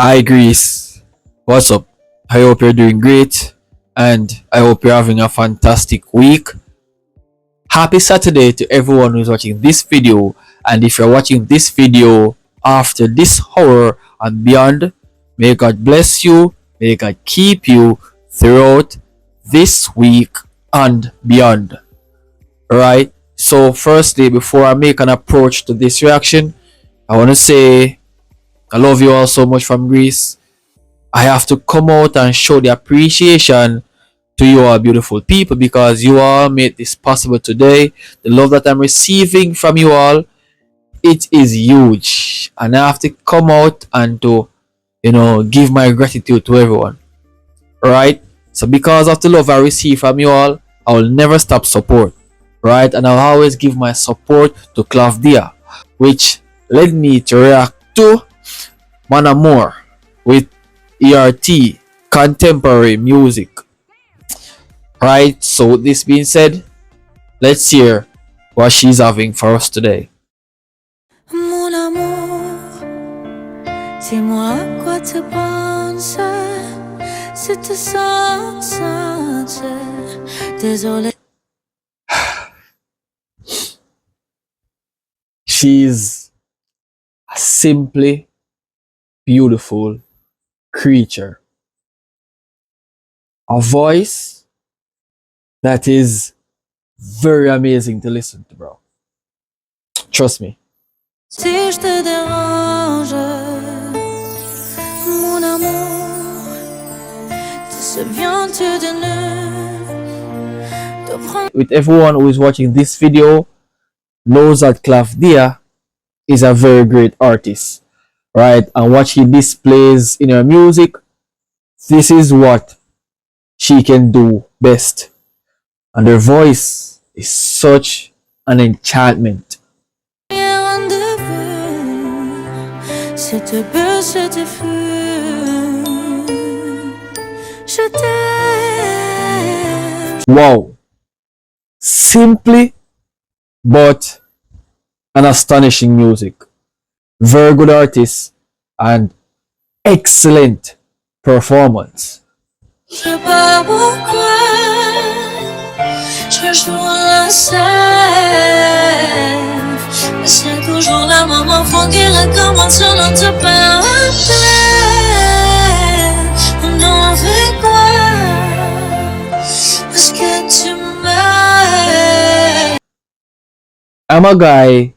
Hi, Greece. What's up? I hope you're doing great and I hope you're having a fantastic week. Happy Saturday to everyone who's watching this video. And if you're watching this video after this hour and beyond, may God bless you, may God keep you throughout this week and beyond. Alright, so firstly, before I make an approach to this reaction, I want to say I love you all so much from Greece. I have to come out and show the appreciation to you all beautiful people because you all made this possible today. The love that I'm receiving from you all, it is huge. And I have to come out and to, give my gratitude to everyone. Alright? So because of the love I receive from you all, I will never stop support. Right? And I'll always give my support to Klavdia, which led me to react to Amour with ERT, contemporary music. Right, so with this being said, let's hear what she's having for us today. Mon amour, dis-moi à quoi tu penses, si tu sens, désolé. She's a simply beautiful creature. A voice that is very amazing to listen to, bro. Trust me. Si je te dérange, mon amour, te souviens-tu de nous? With everyone who is watching this video knows that Klavdia is a very great artist, right? And what she displays in her music, this is what she can do best. And her voice is such an enchantment. Wow. Simply but an astonishing music. Very good artist and excellent performance. Je sais pas pourquoi je joue la scène, mais c'est toujours la même enfant qui recommence l'on te perd la peine. On en fait quoi? Parce que tu m'aimes. I'm a guy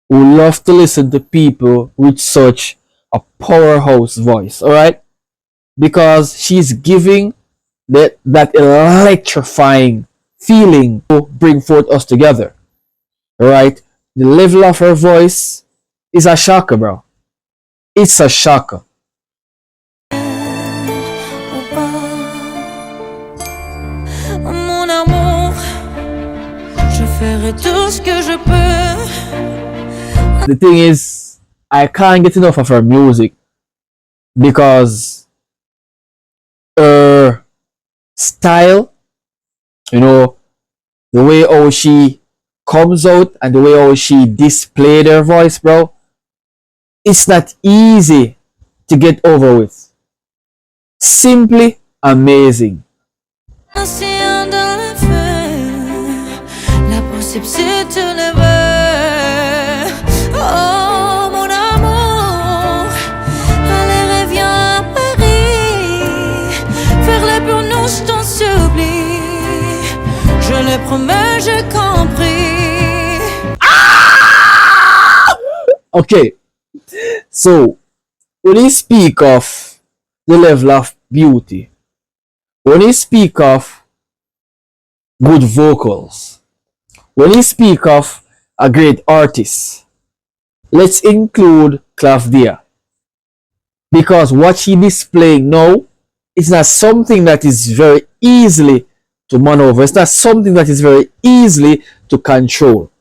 who loves to listen to people with such a powerhouse voice, alright? Because she's giving that electrifying feeling to bring forth us together. Alright? The level of her voice is a shocker, bro. It's a shocker. Mon amour, je ferai tout ce que je peux. The thing is, I can't get enough of her music because her style, the way how she comes out and the way how she displayed her voice, bro, it's not easy to get over with. Simply amazing. Oh mon amour, allez reviens à Paris, faire les pour nous je t'en supplie, je le promets j'ai compris. Okay, so when you speak of the level of beauty, when you speak of good vocals, when you speak of a great artist, let's include Klavdia. Because what she displaying now is not something that is very easily to maneuver. It's not something that is very easily to control.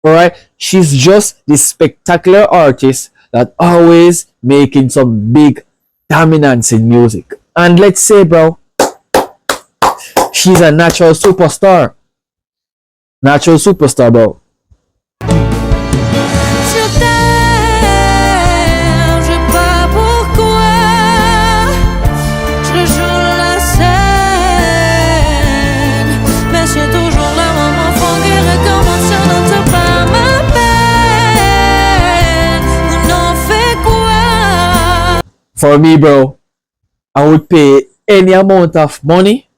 Alright? She's just this spectacular artist that always making some big dominance in music. And let's say, bro, she's a natural superstar. Natural superstar, bro. Je t'aime, je sais pas pourquoi. For me, bro, I would pay any amount of money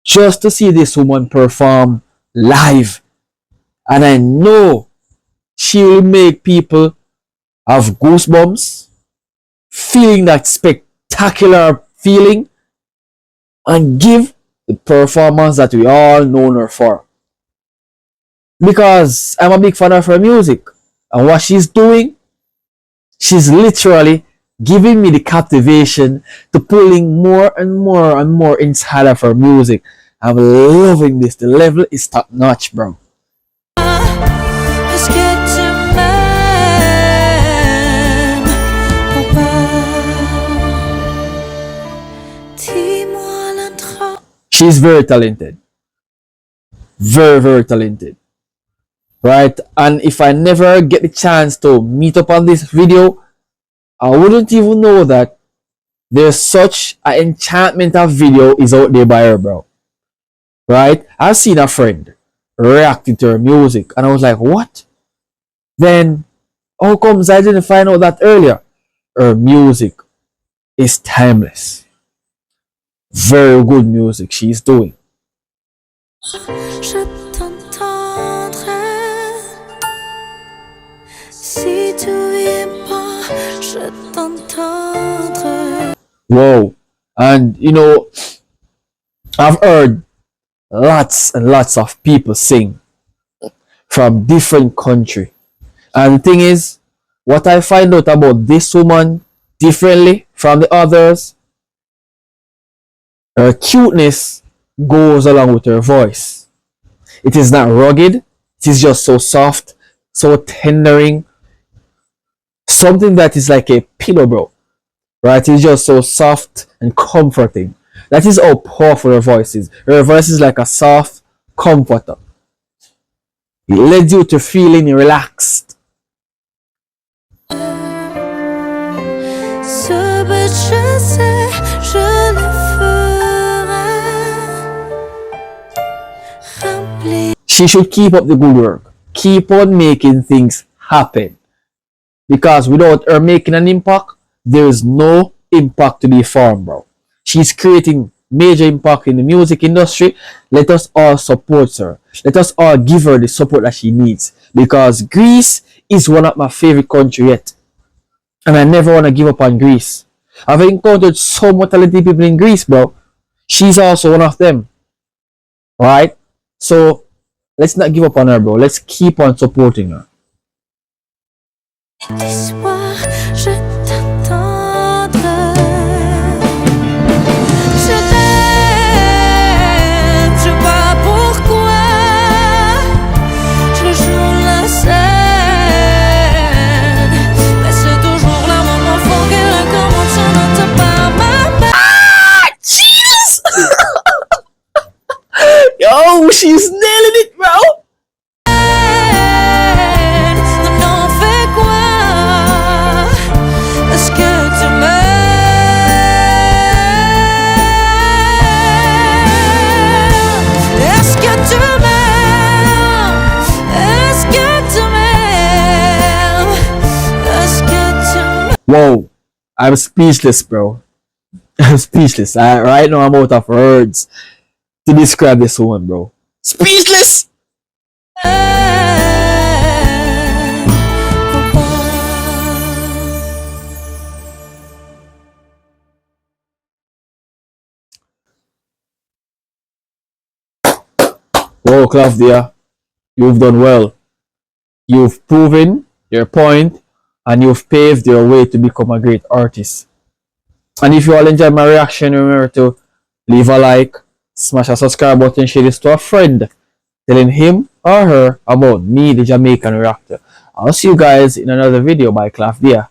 just to see this woman perform live. And I know she will make people have goosebumps, feeling that spectacular feeling, and give the performance that we all know her for. Because I'm a big fan of her music. And what she's doing, she's literally giving me the captivation to pulling more and more and more inside of her music. I'm loving this. The level is top notch, bro. Est-ce que tu m'aimes ou pas? Dis-moi l'intro. She's very talented. Very, very talented. Right? And if I never get the chance to meet up on this video, I wouldn't even know that there's such an enchantment of video is out there by her, bro. Right? I've seen a friend reacting to her music and I was like, what? Then how comes I didn't find out that earlier? Her music is timeless. Very good music she's doing. Je t'entendrai. Si tu viens pas, je t'entendrai. Wow. And you know, I've heard lots and lots of people sing from different country. And the thing is, what I find out about this woman differently from the others, her cuteness goes along with her voice. It is not rugged, it is just so soft, so tendering. Something that is like a pillow, bro. Right? It's just so soft and comforting. That is how powerful her voice is. Her voice is like a soft comforter. It leads you to feeling relaxed. Ce but je sais, je le ferai. Rempli. She should keep up the good work. Keep on making things happen. Because without her making an impact, there is no impact to be formed, bro. She's creating major impact in the music industry. Let us all support her. Let us all give her the support that she needs. Because Greece is one of my favorite countries yet. And I never want to give up on Greece. I've encountered so much talented people in Greece, bro. She's also one of them. Alright? So, let's not give up on her, bro. Let's keep on supporting her. Des soirs, je t'attendrai. Je t'aime, je sais pas pourquoi. Je joue la scène, mais c'est toujours là mon enfant que la commence dans ta part ma main. Jesus! Yo, she's nailing it, bro! On en fait quoi? Est-ce que tu m'aimes? Est-ce que tu m'aimes? Est-ce que tu m'aimes? Est-ce que tu m'aimes? Whoa, I'm speechless, bro. I'm speechless. Right now, I'm out of words to describe this woman, bro. Speechless! Whoa, Klavdia, you've done well. You've proven your point and you've paved your way to become a great artist. And if you all enjoyed my reaction, remember to leave a like, smash a subscribe button, share this to a friend, telling him or her about me, the Jamaican reactor. I'll see you guys in another video by Klavdia.